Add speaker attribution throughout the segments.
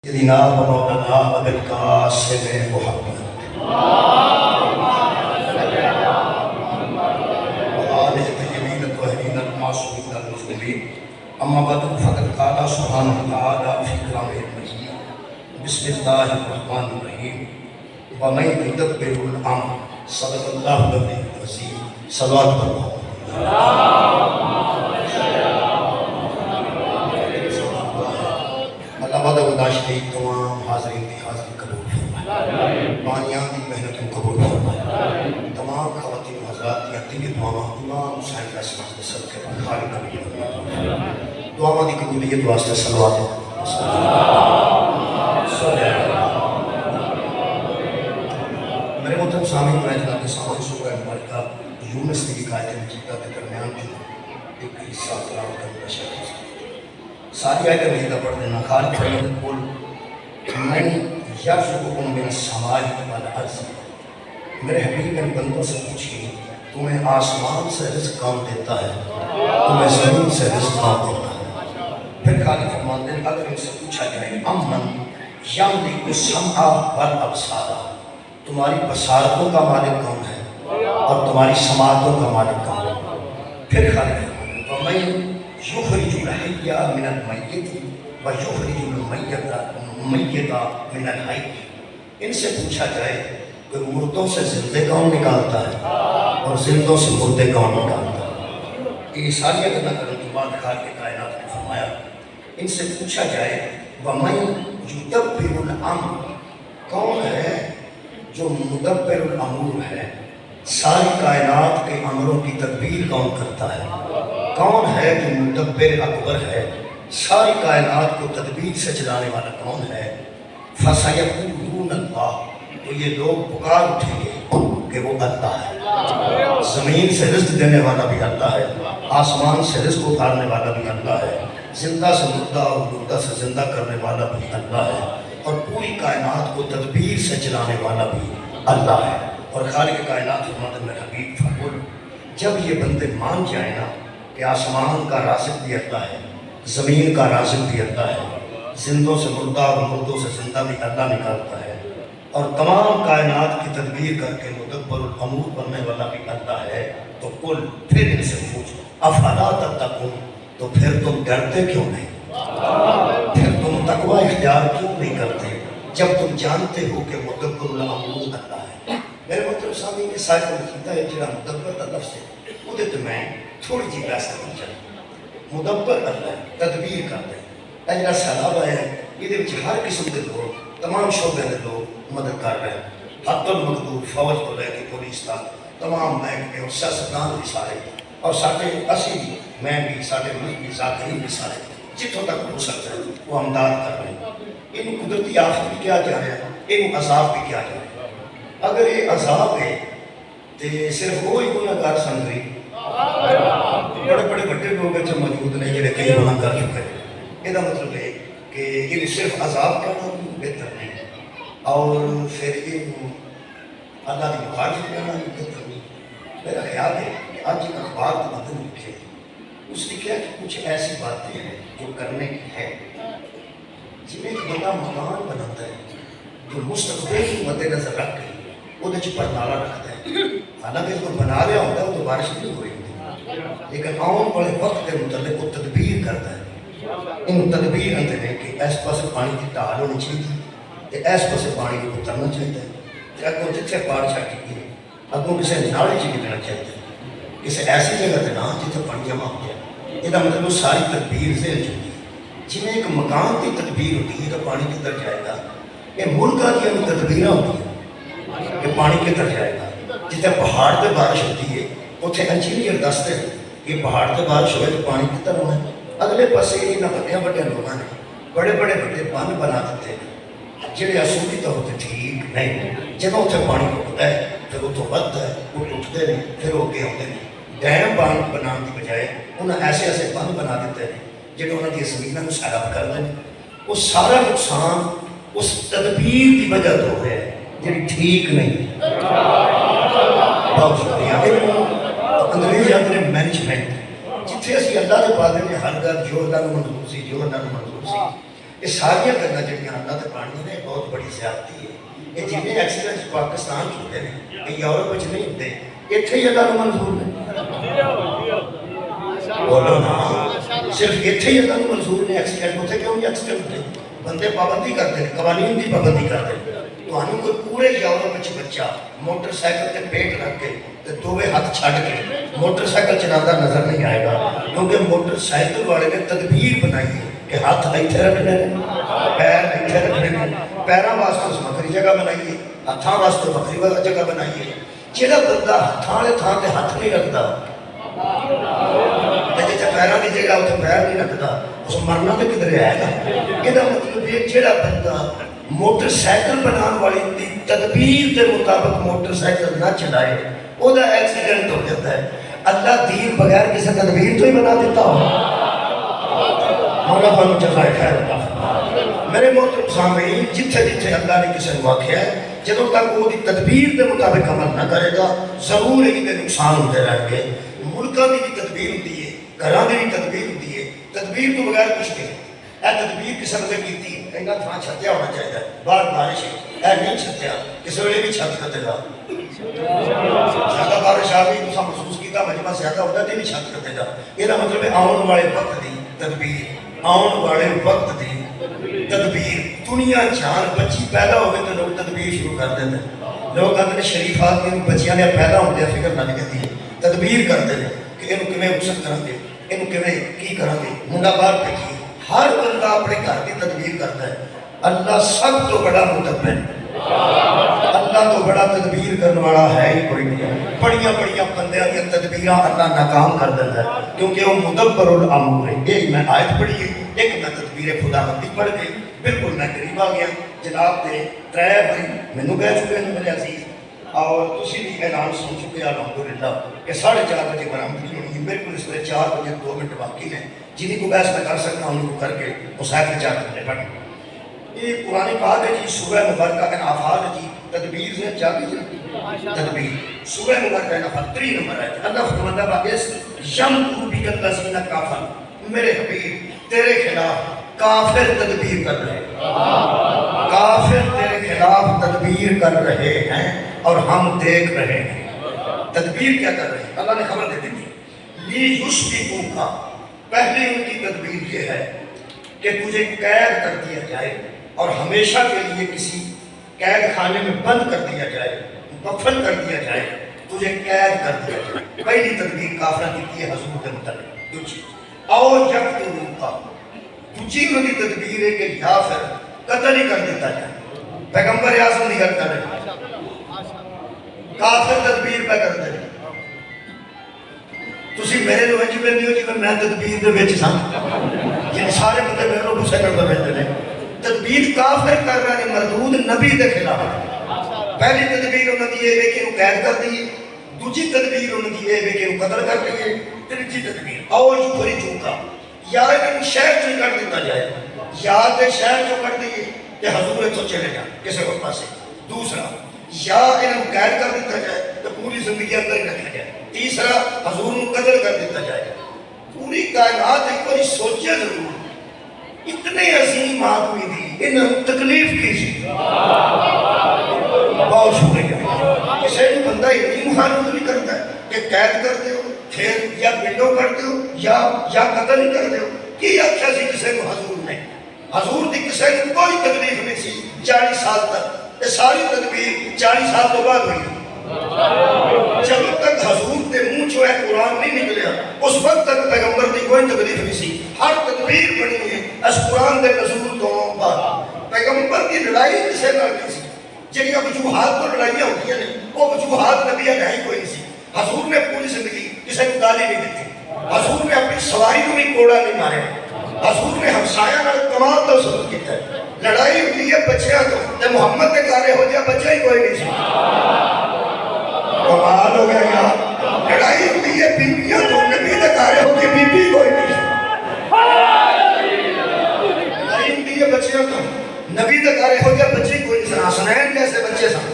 Speaker 1: سيدنا ومولانا أبي القاسم محمد وآله الطيبين الطاهرين المعصومين المظلومين. أما بعد فقد قال سبحانه وتعالى في كلامه المجيد: بسم الله الرحمن الرحيم ومن يدبر الأمر صدق الله العظيم العظيم. صلوات الله. وعدہ ودا شریف تمام حاضرین کی حاضری قبول فرمائے، بانیان کی محنت کو قبول فرمائے، تمام خواتین و حضرات کی عطیہ دعاواں امام حسین علیہ السلام کے صدقے پر خالق نبی دعاواں کی قبولیت واسطے صلوات میرے محترم سامعین، میں جناب کے سامنے سورہ مبارکہ یونس کی آیت مجیدہ کے درمیان جو ایک حصہ تلاوت کرنا شروع ہے، ساری آیت مجیدہ پڑھ دینا. خالق فرماتے ہیں: قل من یرزقکم من السماء والارض. میرے حبیب میرے بندوں سے پوچھئے تمہیں آسمان سے رزق کون دیتا ہے، تمہیں زمین سے رزق کون دیتا ہے؟ پھر خالق فرماتے ہیں اگر ان سے پوچھا جائے امن یملک السمع والابصار، تمہاری بصارتوں کا مالک کون ہے اور تمہاری سماعتوں کا مالک کون ہے؟ پھر خالق فرماتے ہیں وَمَن یخرج الحی من المیت ویخرج المیت من الحی. ان سے پوچھا جائے کہ مردوں سے زندے کون نکالتا ہے اور زندوں سے مردے کون نکالتا ہے؟ یہ ساری اگرہ کرنے کے بعد خالق کائنات نے فرمایا ان سے پوچھا جائے وَمَن یدبر الامر، کون ہے جو مدبر الامور ہے، ساری کائنات کے امروں کی تدبیر کون کرتا ہے؟ کون ہے جو مدبر اکبر ہے، ساری کائنات کو تدبیر سے چلانے والا کون ہے؟ فَسَيَقُولُونَ اللَّهُ، تو یہ لوگ پکار اٹھیں گے کہ وہ اللہ ہے. زمین سے رزق دینے والا بھی اللہ ہے، آسمان سے رزق اتارنے والا بھی اللہ ہے، زندہ سے مردہ اور مردہ سے زندہ کرنے والا بھی اللہ ہے، اور پوری کائنات کو تدبیر سے چلانے والا بھی اللہ ہے. اور خالق کائنات فرماتے ہیں میرے حبیب فرمول جب یہ بندے مان جائیں نا کہ آسمان کا رازق بھی اللہ ہے، زمین کا رازق بھی اللہ ہے، زندوں سے مردہ اور مردوں سے زندہ بھی اللہ نکالتا ہے، اور تمام کائنات کی تدبیر کر کے مدبر الامور بننے والا بھی اللہ ہے، تو قل پھر ان سے پوچھ افلا تتقون، تو پھر تم ڈرتے کیوں نہیں؟ پھر تم تقوی اختیار کیوں نہیں کرتے جب تم جانتے ہو کہ مدبر الامور اللہ ہے؟ میرے مطلب سامنے کے سائے کو لکھتا ہے جڑا مدبر کا لفظ ہے وہ دیتے میں تھوڑی جی بحث کرنا چاہتا ہوں. مدبر اللہ ہے، تدبیر کرتا ہے. اجلا سلابہ ہے یہ ہر قسم کے لوگ تمام شعبے کے لوگ مدد کر رہے ہیں، حتی المقدور فوج کو لے کے پولیس تک تمام محکمے اور سیاستدان بھی سارے اور سارے اسی بھی میں بھی سارے ملک بھی ذاکرین بھی سارے جتوں تک ہو سکتا ہے وہ امداد کر رہے ہیں. ان قدرتی آفت بھی کیا جا رہا ہے، ان عذاب بھی کیا جا رہا ہے. اگر یہ عذاب ہے تو صرف وہی گناہگار سمجھ بڑے بڑے بڑے لوگ جو موجود نے جڑے کئی گناہ کر چکے ہیں. یہ مطلب ہے کہ یہ صرف عذاب کرنا بہتر نہیں اور پھر یہ اللہ کی مخالفت کرنا بھی بہتر نہیں. میرا خیال ہے کہ آج ایک اخبار کو مدن لکھے اس لکھا کہ کچھ ایسی باتیں ہیں جو کرنے کی ہے. جب ایک بندہ مکان بناتا ہے جو مستقبل کی مد نظر رکھ کے وہ پرنالا رکھتا ہے، حالانکہ جو بنا رہا ہوتا ہے وہ تو بارش نہیں ہو رہی ہوتی، لیکن آن والے وقت کے متعلق وہ تدبیر کرتا ہے. ان تدبیر اندر ہے کہ اس پاس پانی کی ڈال ہونی چاہیے، اس پاس پانی کو اترنا چاہیے، اگوں جتنے پار چھٹ گئی اگوں کسی نالی چ نکلنا چاہیے، کسی ایسی جگہ سے نہ جتنے پانی جمع ہو جائے. یہ مطلب ساری تدبیر ذہن چکی ہے. جی ایک مکان کی تدبیر ہوتی ہے تو پانی کدھر جائے گا، یہ ملکہ کی تدبیر ہوتی ہیں کہ پانی کدھر جائے گا. جتنے پہاڑ پہ بارش ہوتی ہے اتنے انجینئر دستے ہیں کہ پہاڑ پہ بارش ہوئے تو پانی کدھر ہونا ہے. اگلے پاسے یہاں بڑے بڑے لوگوں نے بڑے بڑے بڑے بند بنا دیتے ہیں جہے اصولی طور پہ ٹھیک نہیں. جب اتنے پانی رکتا ہے پھر اتوں بدھتا ہے وہ ٹوٹتے ہیں پھر وہ اگے آتے ہیں. ڈیم بند بنانے کی بجائے انہیں ایسے ایسے بند بنا دیتے ہیں جہاں انہوں کی زمینوں کو سیراب کر دیں. وہ سارا نقصان اس تدبیر کی وجہ تو ہے جی ٹھیک نہیں. بہت شکریہ. انگریز آتے ہیں مینجمنٹ جتنے اسی اللہ کے پاس نے ہر گل جو اللہ کو منظور سی جو اللہ کو منظور سی یہ ساری گلاں جہاں اللہ زیادتی ہے. یہ جنہیں ایکسیڈنٹ پاکستان ہوتے ہیں یہ یورپ میں نہیں ہوتے, اتنے ہی اللہ کو منظور ہے. بولو نا, صرف اتنے ہی اللہ کو منظور نے ایکسیڈنٹ ہوتے. کیوں نہیں ایکسیڈنٹ ہوتے؟ بندے پابندی کرتے ہیں, قوانین کی پابندی کرتے ہیں. تو ہمیں کوئی پورے یورپ میں بچہ موٹر سائیکل تے پیٹ رکھ کے دووے ہاتھ چھڑ کے موٹر سائیکل چلاتا نظر نہیں آئے گا, کیونکہ موٹر سائیکل والے نے تدبیر بنائی ہے کہ ہاتھ ایتھے رکھنے ہیں, پیر ایتھے رکھنے ہیں. پیراں واسطے بکری جگہ بنائیے, ہاتھاں واسطے بکری جگہ بنائیے. جہاں بندہ ہاتھاں والے تھان تے ہاتھ نہیں رکھتا, جیسے پیراں کی جگہ اتنے پیر نہیں رکھتا, اس مرنا تو کدھر آئے گا. یہ مطلب یہ جہاں بندہ موٹر سائیکل بنانے والی تدبیر کے مطابق موٹر سائیکل نہ چلائے وہ ایکسیڈنٹ ہو جاتا ہے. اللہ دین بغیر کسی تدبیر تو ہی بنا دیتا ہو. مولا بانو جزائے خیر اللہ. میرے محترم سامعین, جتھے جتھے اللہ نے کسی کو آکھیا ہے جدوں تک وہ تدبیر کے مطابق عمل نہ کرے گا ضرور یہ نقصان ہوتے رہیں گے. ملکوں کی بھی تدبیر ہوتی ہے, گھراں کی بھی تدبیر ہوتی ہے. تدبیر تو بغیر کچھ نہیں. اے تدبیر کسی نے کی تھی, کہنا تھان چھتیا ہونا چاہیے, باہر بارش ہے, اے نہیں چھتیا, کسی ویلے بھی چھت کر دے گا. زیادہ بارش آ گئی تو محسوس کیتا مجمع زیادہ ہوتا ہے نہیں چھت کر دے گا. یہ مطلب ہے آن والے وقت دی تدبیر, آن والے وقت دی تدبیر. دنیا جان بچی پیدا ہو گئی تو لوگ تدبیر شروع کر دیتے ہیں. لوگ کہتے ہیں شریف آدمی بچیاں نے پیدا ہوتے ہیں فکر نہ نکلتی ہے, تدبیر کرتے ہیں کہ یہ کیویں وسعت کریں گے, یہ کیویں کی کریں گے, منڈا باہر پھینکیے. ہر بندہ اپنے گھر کی تدبیر کرتا ہے. اللہ سب تو بڑا مدبر, اللہ تو بڑا تدبیر کرنے والا ہے ہی کوئی نہیں. بڑیاں بڑیاں بندیاں کی تدبیراں اللہ ناکام کر دیتا ہے کیونکہ وہ مدبر الامور ہے. ایک میں آیت پڑھی ہے, ایک میں تدبیر خدا بندی پڑھ گئی. بالکل میں قریب آ گیا. جناب نے 3 بھائی مینوں کہہ چکے ہیں میرے عزیز, اور تسی بھی اعلان سن چکے ہیں الحمدللہ کہ 4:30 بجے برآمدگی ہونی ہے. بالکل اس طرح 4 بجے 2 منٹ باقی ہیں. جنہیں کو بحث میں کر سکتا ہوں ان کو کر کے مصاحب 4 گھنٹے پڑھیں. یہ قرآن پاک ہے جی, سورہ مبارکہ انفال ہے جی. تدبیر سے چاہیے جی تدبیر. سورہ مبارکہ انفال 3 نمبر ہے. اللہ فرماتا ہے اس یم بک الذین کافر, میرے حبیب تیرے خلاف کافر تدبیر کر رہے ہیں. کافر تیرے خلاف تدبیر کر رہے ہیں اور ہم دیکھ رہے ہیں. تدبیر کیا کر رہے ہیں؟ اللہ نے خبر دے دی تھی. لی یشبکوک, پہلی ان کی تدبیر یہ ہے کہ تجھے قید کر دیا جائے اور ہمیشہ کے لیے کسی قید خانے میں بند کر دیا جائے, مقفل کر دیا جائے, تجھے قید کر دیا جائے. پہلی تدبیر کافرہ کی ہے حضور کے متعلق. دوسری اور جب تو روکا, دوسری ان کی تدبیر ہے کہ یا پھر قتل ہی کر دیتا جائے. پیغمبر اعظم نہیں کر رہے, کافر تدبیر پہ کر دے. تسی میرے لوگ جی میں دیو جی میں تدبیر دے وچ ساں, یعنی سارے بندے میرے لوگ حسین کر رہے ہیں. تدبیر کافر کر رہے ہیں مردود نبی دے خلاف. پہلی تدبیر انہوں نے یہ ہے کہ وہ قید کر دیئے, دوسری تدبیر انہوں نے یہ ہے کہ وہ قتل کر دیئے. تیسری تدبیر اور بری چوکا, یا انہوں شہر چو کر دیتا جائے, یا دے شہر چو کر دیئے کہ حضور تو چلے جائیں کسی وقت پاسے. دوسرا یا انہوں قید کر دیتا جائے تو پوری زندگی اندر ہی رکھا جائے. تیسرا حضور کو قتل کر دیتا جائے. پوری کائنات ایک بڑی سوچے ضرور, اتنے عظیم آدمی دی انہوں تکلیف کی سی. بہت شکریہ. کسی بھی بندہ اتنی مخالفت نہیں کرتا ہے کہ قید کرتے ہو پھر یا بنڈو کرتے ہو یا قتل نہیں کرتے ہو. کی اچھا سی کسی کو حضور نے, حضور دی کسی کو کوئی تکلیف نہیں سی 40 سال تک. یہ ساری تدبیر 40 سال تو بعد ہوئی. جب تک حضور کے منہ چو ہے قرآن نہیں نکلیا اس وقت تک پیغمبر کی کوئی تکلیف نہیں سی. ہر تدبیر بنی ہے اس قرآن کے نزول تو بعد. پیغمبر کی لڑائی کسے نہ نہیں سی. جنہیں وجوہات تو لڑائیاں ہوتی ہیں نہیں, وہ وجوہات نبی لڑائی کوئی نہیں سی. حضور نے پوری زندگی کسی کو گالی نہیں دیتی. حضور نے اپنی سواری کو بھی کوڑا نہیں مارے. حضور نے ہمسایہ نال کمال تو سلوک کیتا ہے. لڑائی ہوتی ہے بچیاں تو محمد نے کارے ہو جائے بچہ ہی کوئی نہیں سی. کمال ہو گیا یار. لڑائی ہوتی ہے بیبیاں تو نبی نے کارے ہو کے بی بی کوئی نہیں سی. لڑائی ہوتی ہے بچیاں تو نبی نے کارے ہو جائے بچے کوئی نہیں سی. حسنین جیسے بچے سن.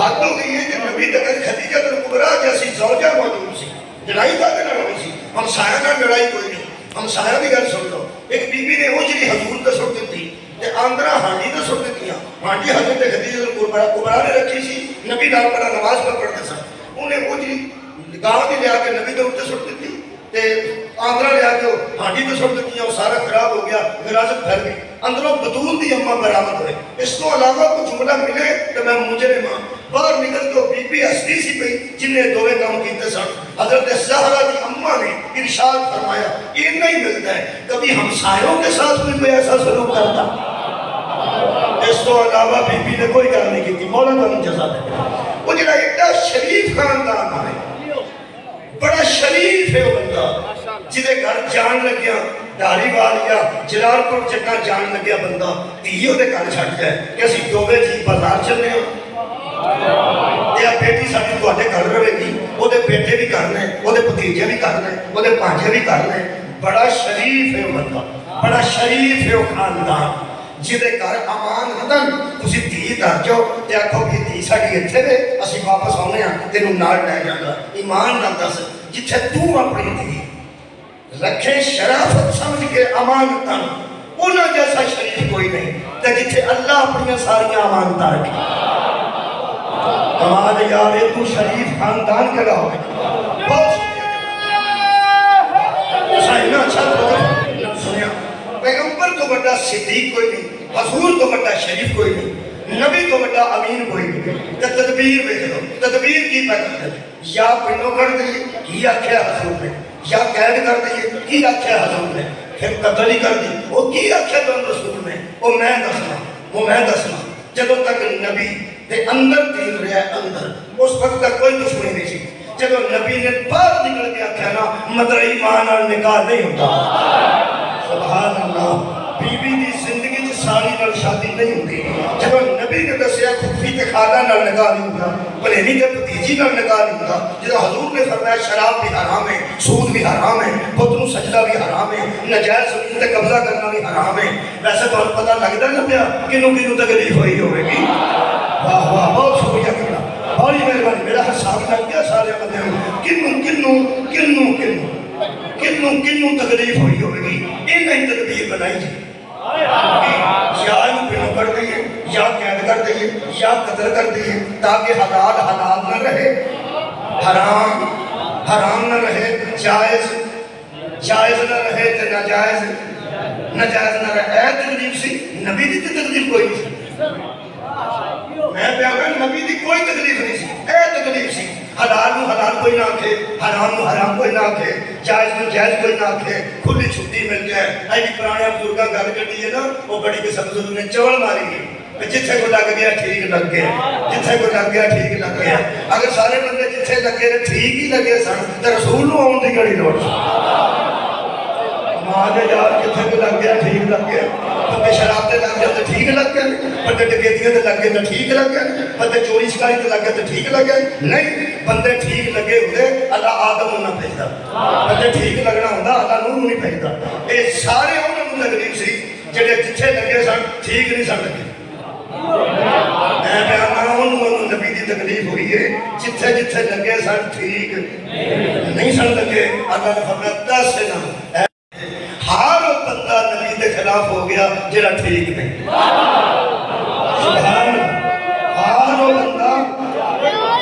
Speaker 1: حد ہو گئی ہے کہ نبی نے کارے خدیجہ الکبریٰ جیسی زوجہ موجود سی. لڑائی کا نہ ہوئی سی. ہمسایہ نال لڑائی کوئی نہیں. ہمسایہ بھی گل سن لو. ایک بی بی نے وہ جی حضور کا سن دیتی تے آندرا ہانڈی تو سٹ دیتیاں. ہانڈی حضرت خدیجہ کبریٰ نے رکھی سی, نبی نال بڑا نماز پہ پڑھتے سن. انہیں وہ جی گاہ بھی لیا کے نبی دے اوپر سٹ دیتی تے آندرا لیا کے ہانڈی تو سٹ دیتیاں, وہ سارا خراب ہو گیا, وراثت پھیل گئی. اندروں بطول دی اماں برآمد ہوئے. اس کو علاوہ کوئی جملہ ملے تو میں مجرم ہاں. باہر نکل کے بی بی ہستی سی پئی جن نے دوویں کام کیتے سن. حضرت زہرا کی اماں نے ارشاد فرمایا یہ نہیں ملتا ہے کبھی ہمسایوں کے ساتھ بھی کوئی ایسا سلوک کرتا. اس کو علاوہ بی بی نے کوئی کام نہیں کی. مولا تمہیں جزا دے. وہ جڑا ایڈا شریف خاندان ہے, بڑا شریف ہے وہ بندہ, جدے گھر جان لگیا داری والیا جلال پور چٹا جان لگیا بندہ دھیو دے گھر چھٹ جائے کہ اسی دوویں جی بازار چلے ہیں. یا بیٹی ساڈی تواڈے گھر رہے گی, وہ دے بیٹے بھی کرنا ہے, وہ دے بھتیجے بھی کرنا ہے, وہ دے بھانجے بھی کرنا ہے. بڑا شریف ہے وہ بندہ, بڑا شریف ہے وہ خاندان جدے گھر امان رتن. تسی دھی در جاؤ تے آکھو کہ دھی ساڈی اتھے وے اسی واپس آنے ہاں تینوں نال لے جاਂਗਾ. ایمان نال دس جتھے تو اپنی دھی رکھے شرافت سمجھ کے امانتاں, انہاں جیسا شریف کوئی نہیں. تے جتھے اللہ اپنی ساریاں امانتاں رکھے. کمال یار تو شریف خاندان کا ہو گئے. بہت شکریہ. اچھا سنیا پیغمبر تو بڑا صدیق کوئی نہیں, حضور تو بڑا شریف کوئی نہیں, نبی تو بڑا امین کوئی نہیں. تے تدبیر میں کرو, تدبیر کی پیدا یا پنڈوں کر دیئے کی آکھیا حضور نے, یا قید کر دیئے کی آکھیا حضور نے, پھر قتل ہی کر دی وہ کی آکھیا دون رسول نے. وہ میں دسنا جدوں تک نبی دے اندر دین رہا ہے اندر, اس وقت تک کوئی دشمنی نہیں سی. جدوں نبی نے باہر نکل کے آکھیا نا مدر ایمان اور نکاح نہیں ہوتا. سبحان اللہ. بی بی دی زندگی چ سالی نال شادی نہیں ہوتی. جب نبی نے دسیا پھوپھی تے خالہ نال نکاح نہیں ہوتا, بھلیوی تے بھتیجی نال نکاح نہیں ہوتا. جب حضور نے فرمایا شراب بھی حرام ہے, سود بھی حرام ہے, بت نوں سجدہ بھی حرام ہے, نجائز زمین تے قبضہ کرنا بھی حرام ہے. ویسے تو پتہ لگدا نہ پیا کنوں کنوں تکلیف ہوئی ہوے گی. واہ واہ بہت شکریہ کرنا, بڑی مہربانی. میرا حساب لگ گیا سارے بندے کنوں تکلیف ہوئی ہوئے گی. انہیں تدبیر بنائی جی, یا ان پنوں کر دئیے, یا قید کر دئیے, یا قتل کر دئیے, تاکہ حلال حلال نہ رہے, حرام حرام نہ رہے, جائز جائز نہ رہے, تے ناجائز ناجائز نہ رہے. اے تکلیف سی, نبی دی تکلیف کوئی نہیں سی. میں پیغمبر نبی دی کوئی تکلیف نہیں سی, اے تکلیف سی. حلال نو حلال کوئی نہ آکھے, حرام نو حرام کوئی نہ آکھے, جائز نو جائز کوئی نہ آکھے, کھلی چھٹی مل جائے. ایک پرانے بزرگاں گل کردی ہے نا, وہ بڑی قسم بزرگ نے چول ماری گئی, جتھے کو لگ گیا ٹھیک لگ گیا, جتھے کو لگ گیا ٹھیک لگ گیا. اگر سارے بندے جتھے لگے ٹھیک ہی لگے سن تے رسول نو آن دی گڑی لوڑ سی. ماں دے یار جتھے کو لگ گیا ٹھیک لگ گیا. بندے شراب تے لگ گئے تو ٹھیک لگ گئے, بندے ڈکیتیاں تے لگ گئے تو ٹھیک لگ گئے, بندے چوری چکاری تے لگ گئے تو ٹھیک لگ گئے. نہیں, بندے ٹھیک لگے ہوئے اللہ آدم نہ بھیجدا. بندے ٹھیک لگنا ہوندا اللہ نوح نہیں بھیجدا. اے سارے انہاں نوں تکلیف سی جڑے جتھے لگے سن ٹھیک نہیں سن لگے. میں بیان انہاں نبی دی تکلیف ہوئی ہے جتھے جتھے لگے سن ٹھیک نہیں سن لگے. اللہ نے فرمایا دس نہ ہر بندہ نبی دے خلاف ہو گیا جڑا ٹھیک نہیں. سبحان ہر بندہ,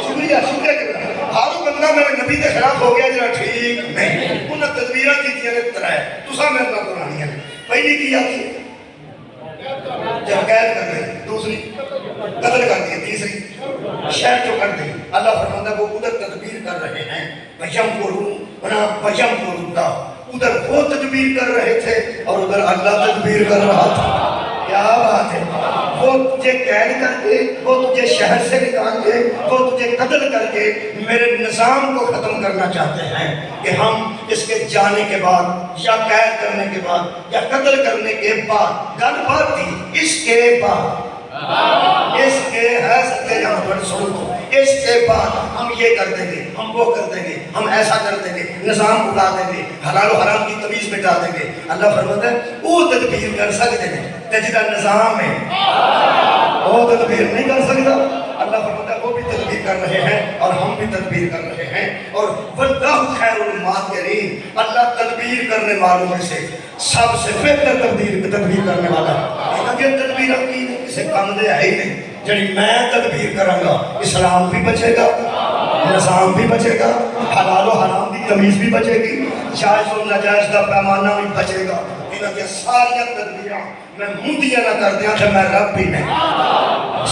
Speaker 1: شکریہ شکریہ کرنا, ہر بندہ میرے نبی دے خلاف ہو گیا جڑا ٹھیک نہیں. انہاں تدبیراں کیتیاں نے ترائے, تساں میرے نال قرآنیاں نے. پہلی کی آتی جب قید کر دیں, دوسری قتل کر دی, تیسری شہر جو کر دی. اللہ فرماتا ہے وہ ادھر تدبیر کر رہے ہیں, بھیم کو ادھر وہ تدبیر کر رہے تھے اور ادھر اللہ تدبیر کر رہا تھا. کیا بات ہے. وہ تجھے قید کر کے, وہ تجھے شہر سے نکال کے, وہ تجھے قتل کر کے میرے نظام کو ختم کرنا چاہتے ہیں کہ ہم اس کے جانے کے بعد یا قید کرنے کے بعد یا قتل کرنے کے بعد, گل بات تھی اس کے بعد, اس کے ہے سکتے یہاں پر سن کو, اس کے بعد ہم یہ کر دیں گے, ہم وہ کر دیں گے, ہم ایسا کر دیں گے, نظام اٹھا دیں گے, حلال و حرام کی تمیز مٹا دیں گے. اللہ فرماتا ہے وہ تدبیر کر سکتے ہیں جہاں نظام ہے, وہ تدبیر نہیں کر سکتا. اللہ فرماتا ہے وہ بھی تدبیر کر رہے ہیں اور ہم بھی تدبیر کر رہے ہیں، اور واللہ خیر الماکرین، اللہ تدبیر کرنے والوں میں سے سب سے بہتر تدبیر کرنے والا ہے۔ اگر تدبیر کی کسی کم دے ہے ہی نہیں، جڑی میں تدبیر کروں گا، اسلام بھی بچے گا، نظام بھی بچے گا، حلال و حرام کی تمیز بھی بچے گی، جائز و ناجائز کا پیمانہ بھی بچے گا۔ انہیں ساری تدبیراں میں مندیاں نہ کر دیا کہ میں رب بھی نہیں،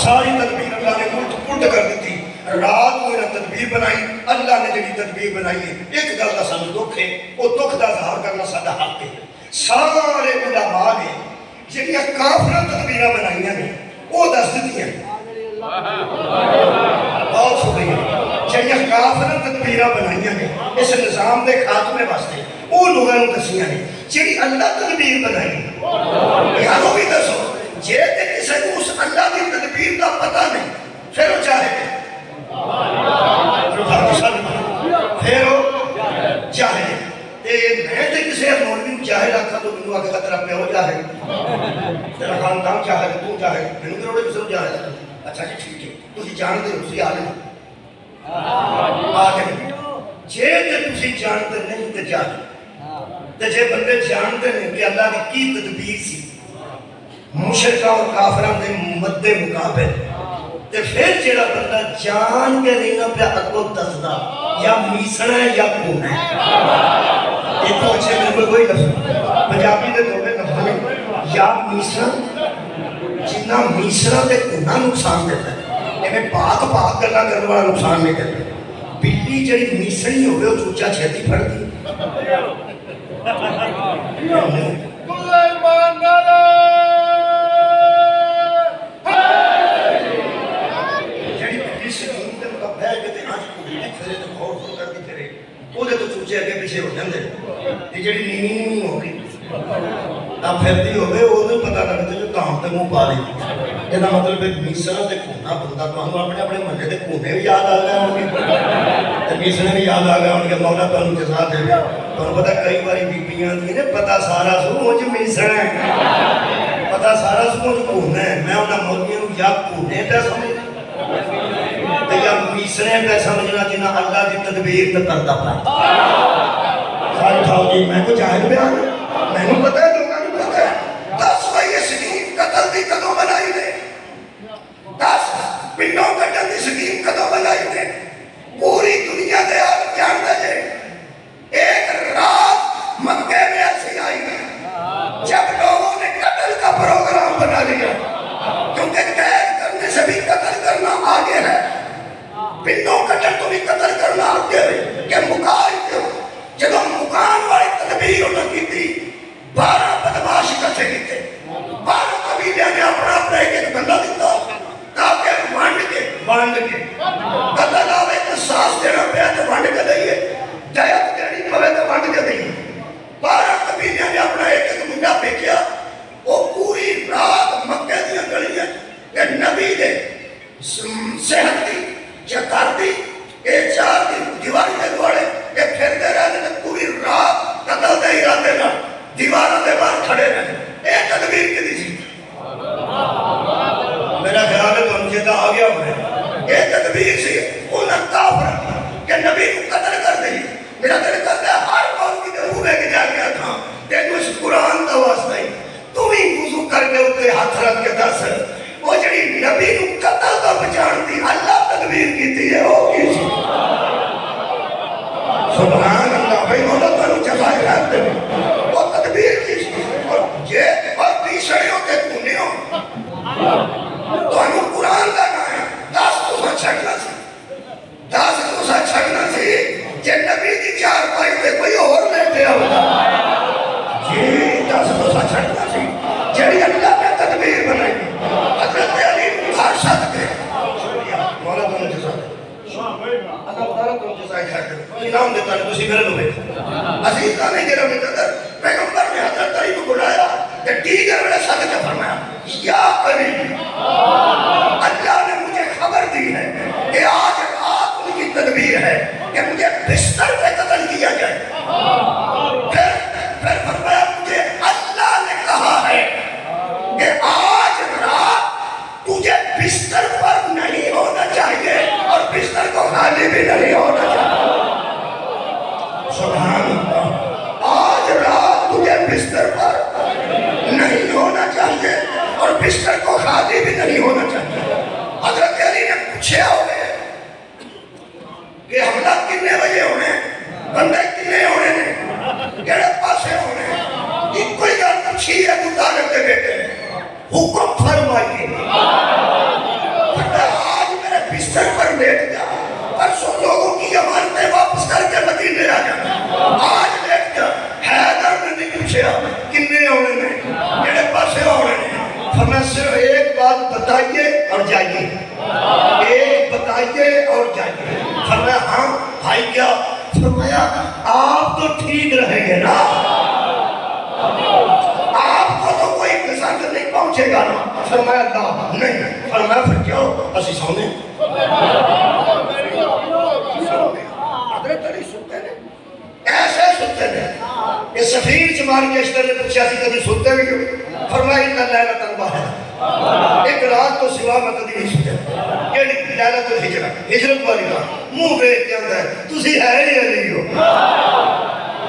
Speaker 1: ساری تدبیر اللہ نے ملت پلٹ کر دی تھی۔ رات کو انہیں تدبیر بنائی، اللہ نے جڑی تدبیر بنائی ہے، ایک گل کا سانو دکھ ہے، وہ دکھ کا اظہار کرنا ساڈا حق ہے۔ سارے علماء نے جڑیاں کافر تدبیراں بنائیاں نے وہ دس دیتی ہیں، بہت شکریہ، جڑیاں کافر تدبیراں بنائیاں نے اس نظام دے خاتمے واسطے وہ لوگوں نے دسیاں نے، جڑی اللہ تدبیر بنائی یارو بھی دسو، جے تے کسی کو اس اللہ کی تدبیر کا پتہ نہیں پھر وہ چاہے پھر وہ چاہے میں تے کسی مولوی چاہے رکھا تو مینوں آگے خطرہ پہ ہو جائے تیرا خاندان چاہے تو چاہے مینوں کروڑے کسی کو چاہے۔ اچھا جی ٹھیک ہے، تسی جانتے ہو، تسی عالم جے تے تسی جانتے نہیں تے جانتے تے جے بندے جانتے نہیں کہ اللہ کی تدبیر سی مشرکاں اور کافراں دے مد مقابل، تے پھر جڑا بندہ جان کے نہیں نہ پیا اگوں دسدا یا میسنا ہے یا کونا ہے، ایک تو اچھے میں کوئی لفظ پنجابی دے دوڑے لفظ میں یا میسنا، جنہ میسنا تے کونا نقصان دیتا ہے، ایمیں پاک گلا کرنے والا نقصان نہیں دیتا۔ بلی جڑی میسنی ہوئے وہ چوچا چھتی پھڑ دی پیچھے ہو جاندے، جڑی نیوی نیوی ہو گئی اب پھرتی ہوئے وہ تو پتہ لگتا جو کام تے منہ پا رہی، یہ مطلب میسنا تے کونا بندہ تمہیں اپنے اپنے محلے دے کونے بھی یاد آ گئے ہوں گے، میسنے بھی یاد آ گئے ہوں گے، مولا تمہیں جزا دے گا۔ تمہیں پتہ کئی باری بیبیاں دی نے پتہ سارا سو مجھ میسنا ہے، پتہ سارا سو مجھ کونا ہے، میں انہاں مولویوں یا کونے پہ سمجھنا یا میسنے پہ سمجھنا جنہ اللہ کی تدبیر تے کردا پیا۔ ساری ٹھاؤ جی میں کو جاہل بیان میں نے پتہ ہے لوگوں نے پتہ ہے 10 بھائی سکیم قتل دی کدوں بنائی نے، 10 پنڈوں کٹن دی سکیم کدوں بنائی نے، پوری دنیا دے آپ جانتے ہیں۔ ایک رات مکے میں ایسی آئی ہے جب لوگوں نے قتل کا پروگرام بنا لیا، کیونکہ قید کرنے سے بھی قتل کرنا آگے ہے، پنڈوں کٹن تو بھی قتل کرنا آگے ہے کہ مکائی کیوں جب مکان والی تدبیر انہوں کی تھی 12 بدماش کٹھے کی تھے، 12 قبیلے نے اپنا اپنا ایک بندہ دیتا تاکہ وانڈ کے قتل آوے تو ساس دینا پہ تو وانڈ کے دئیے، جایت دینی پوے تو وانڈ کے دئیے۔ 12 قبیلے نے اپنا ایک بندہ پہ کیا، وہ پوری رات مکہ دیا گلیاں کہ نبی دے صحت دی چکار دی اے 4 دی دیواری دے دوڑے کہ پھر دے رہے ہیں پوری رات قتل دے ارادے نہ دیواروں دے باہر کھڑے رہے، اے تدبیر کی دی سی۔ میرا خیال ہے تو انجیدہ آ گیا ہوئے، اے تدبیر سی انہاں کافر کہ نبی کو قتل کر دیں۔ میرا دل کرتا ہے ہر قوم کی دے ہوئے کے جا گیا تھا تینو اس قرآن دا واسطہ ہی تو ہی وضو کر کے اتنے ہاتھ رکھ کے دس وہ جڑی نبی کو قتل کا بچان دی اللہ تدبیر کی تھی ہے وہ کی سی۔ سبحان اللہ بھائی مولا تنو جزائے رہتے ہیں وہ تدبیر کی سی اور یہ اور تیسریوں کے کنیوں تو ہمیں قرآن کا نام ہے 10 تو چھڑنا سی راضی بھی نہیں ہونا چاہیے۔ حضرت علی نے پوچھا ہوئے کہ حملہ کتنے بجے ہونے، بندے کتنے ہونے نے، کیڑے پاسے ہونے، ایک کوئی گل پوچھی ہے ابو طالب کے بیٹے نے، حکم فرمائیے۔ آج میرے بستر پر لیٹ جا، پرسوں لوگوں کی امانتیں واپس کر کے مدینے آ جانا، آج لیٹ جا۔ حیدر نے نہیں پوچھا کتنے ہونے نے، کیڑے پاسے ہونے نے، فرمایا صرف ایک بات بتائیے اور جائیے، ایک بتائیے اور جائیے۔ فرمایا ہاں بھائی کیا؟ فرمایا آپ تو ٹھیک رہیں گے نا، آپ کو تو کوئی پسند نہیں پہنچے گا نا؟ فرمایا نہیں۔ فرمایا پھر کیا ہو؟ اسی سونے۔ حضرت علی سنتے نے، ایسے سنتے نے کہ سفیر جمال کے اشتر نے پوچھا سی کبھی سنتے بھی کیوں؟ فرمایا ان لیلۃ الواحدۃ، ایک رات تو سوا میں کبھی نہیں سنتے۔ کیڑی لیلۃ الہجرہ، ہجرت والی رات۔ منہ دیکھ کے آتا ہے تسی ہے ہی علی ہو۔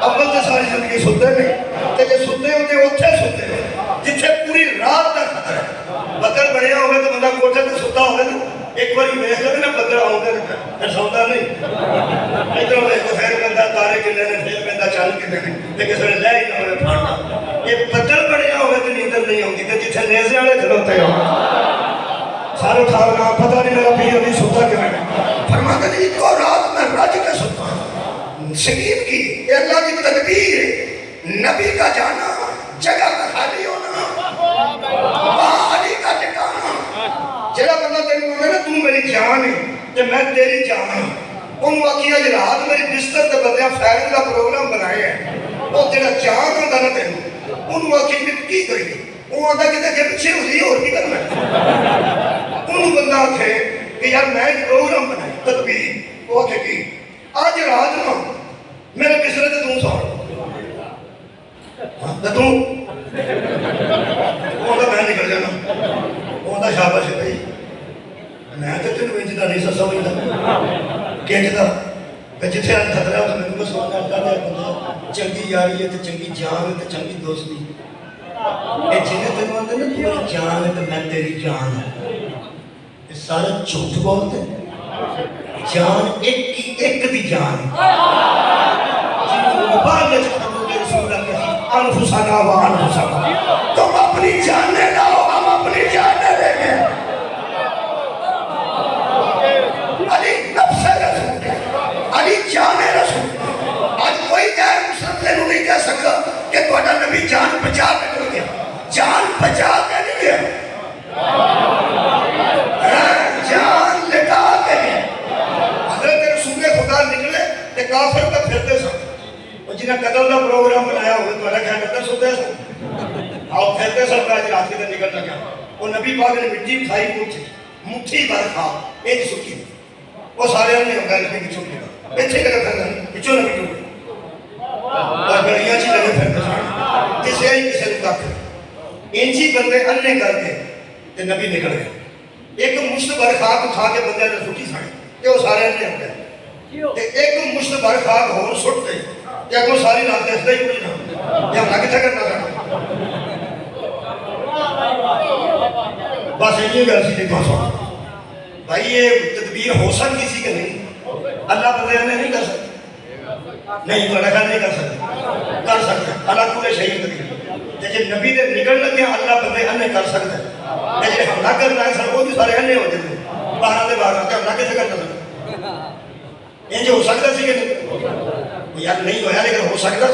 Speaker 1: اول تو ساری زندگی سنتے نہیں، تے جے سنتے ہوتے اتھے سنتے ہو جتھے پوری رات کا خطرہ ہے۔ بدل بڑھیا ہوگا تو بندہ کوٹھے تے ستا ہوگا نا، ایک باری ویکھ لے نا بدل آؤگا پھر سوتا نہیں۔ ادھر ویکھ پھر بندہ تارے کنے نے، پھر بندہ چل کنے نے، تے کسے نے لے ہی نہ ہوئے پھاڑنا۔ یہ بدل بڑھیا ہوگا تو نیندر نہیں ہوگی، تے جتھے نیزے والے کھلوتے ہو سارے ٹھاکنا پتہ نہیں لگا پیر ابھی سوتا کیوں ہے۔ فرماتے ہیں ایک اور رات میں رج کے ستا ہوں، شریف کی یہ اللہ کی تدبیر ہے، نبی کا جانا، جگہ کا خالی ہونا، علی کا ٹھکانا۔ جڑا بندہ تیری ہونا نا تو میری جان ہے تے میں تیری جان ہوں، انہوں آکھیا یہ رات میری بستر تے بندیاں فیض کا پروگرام بنائے ہیں، وہ جڑا جان ہوتا نا تینوں، انہوں آکھیا میں کی کری، وہ آدھا کہ کہ پیچھے ہوئی اور کی کرنا ہے۔ انہوں بندہ آکھے کہ یار میں ایک پروگرام بنائی تدبیر، وہ آکھے کی آج رات نا میرے بستر تے توں سو تو میں نکل جانا، وہ شاباش ہے بھائی، میں تو تینوں انجدہ نہیں سا سمجھتا کہ انجدہ جتھے آج خطرہ ہو تو میں کو سوالنا اللہ دے بندہ چنگی یاری ہے تو چنگی جان ہے تو چنگی دوستی، اے جنہیں تینوں آندے نا تمہاری جان ہے تو میں تیری جان ہے، یہ سارے جھوٹ بولتے ہیں۔ جان ایک کی ایک دی جان ہے، مبارک چھکھنوں کے رسول اللہ کہی انفسانا و انفسانا، تم اپنی جاننے لاؤ ہم اپنی جاننے لیں گے۔ علی نفس رسول ہے، علی جان رسول۔ آج کوئی غیر مسلم تینوں نہیں کہہ سکتا کہ تھوڑا نبی جان بچا کے نہیں گیا، جان بچا کے نہیں گیا، جان لٹا کے گیا۔ حضرت رسول خدا نکلے کہ کافر کا پھرتے سن، اور جنہیں قتل کا پروگرام بنایا ہوئے تو اللہ خیال کرتا سنتے سن، اور پھرتے سن کا رات کے دن نکلنا کیا، وہ نبی پاک نے مٹی کھائی مٹھی بھر کھا ایک سکی، وہ سارے ہم نے ہوگا نبی کی چھوٹی کا پیچھے کرے پھرنا پچھو نبی چھوٹی اور گڑیاں چی لگے پھرتے سن، کسے ہی کسے لکھا پھر انچی بندے اننے کر کے تے نبی نکل گئے، ایک مشت بھر خاک کھا کے بندے نے سکی ساڑی کہ وہ سارے اننے ہو گئے، تے ایک مشت بھر خاک ہور سٹتے کہ اگر ساری رات دیستے ہی پڑی نا، یہ ہم لگے تھا کرنا تھا۔ بس یہ گل سی دیکھو سو بھائی یہ تدبیر ہو سکتی سی کہ نہیں؟ اللہ بندے نے نہیں کر سکتے، نہیں تو اللہ نہیں کر سکتے، کر سکتے اللہ کلے شہید تدبیر، جیسے نبی نے نکل لگے اللہ بندے انہیں کر سکتے، جیسے حملہ کرنا ہے سر وہ بھی سارے انہیں ہوتے ہیں، باہر دے باہر آتے حملہ کیسے کرنا سکتے؟ یہ جو ہو سکتا سی کہ نہیں؟ یار نہیں ہویا لیکن ہو سکتا